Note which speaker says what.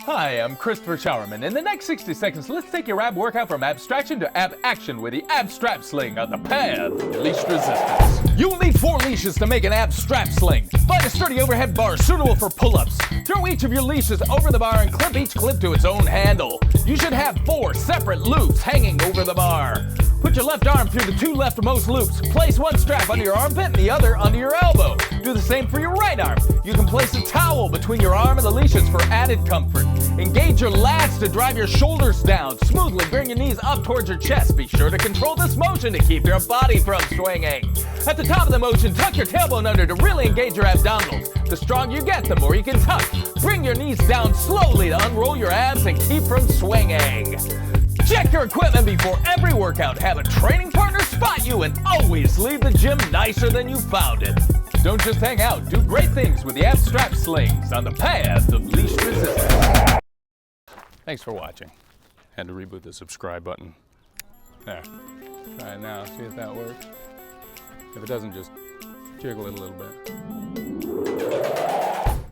Speaker 1: Hi, I'm Christopher Showerman. In the next 60 seconds, let's take your ab workout from abstraction to ab action with the AbStrap Sling on the path of least resistance. You will need 4 leashes to make an AbStrap Sling. Find a sturdy overhead bar suitable for pull-ups. Throw each of your leashes over the bar and clip each clip to its own handle. You should have 4 separate loops hanging over the bar. Put your left arm through the 2 leftmost loops. Place one strap under your armpit and the other under your elbow. Do the same for your right arm. You can place a towel between your arm and the leashes for added comfort. Engage your lats to drive your shoulders down. Smoothly bring your knees up towards your chest. Be sure to control this motion to keep your body from swinging. At the top of the motion, tuck your tailbone under to really engage your abdominals. The stronger you get, the more you can tuck. Bring your knees down slowly to unroll your abs and keep from swinging. Check your equipment before every workout. Have a training partner spot you and always leave the gym nicer than you found it. Don't just hang out, do great things with the AbStrap Slings on the path of least resistance. Thanks for watching. Had to reboot the subscribe button. There. Try it now, see if that works. If it doesn't, just jiggle it a little bit.